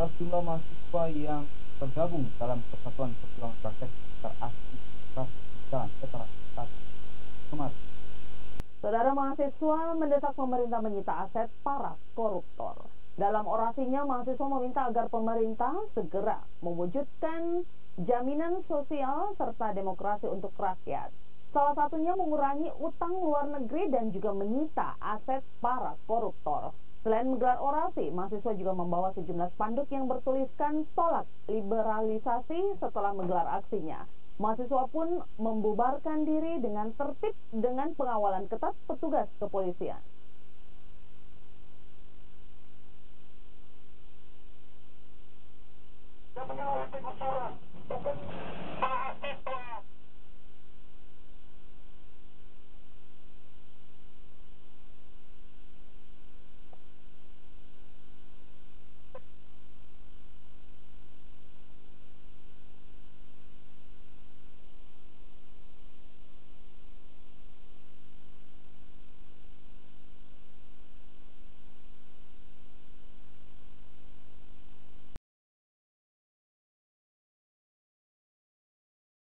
Saudara, sejumlah mahasiswa yang tergabung dalam Persatuan Perjuangan Rakyat teraksi jalan Veteran kemarin. Saudara, mahasiswa mendesak pemerintah menyita aset para koruptor. Dalam orasinya, mahasiswa meminta agar pemerintah segera mewujudkan jaminan sosial serta demokrasi untuk rakyat. Salah satunya mengurangi utang luar negeri dan juga menyita aset para koruptor. Selain menggelar orasi, mahasiswa juga membawa sejumlah spanduk yang bertuliskan tolak liberalisasi setelah menggelar aksinya. Mahasiswa pun membubarkan diri dengan tertib dengan pengawalan ketat petugas kepolisian.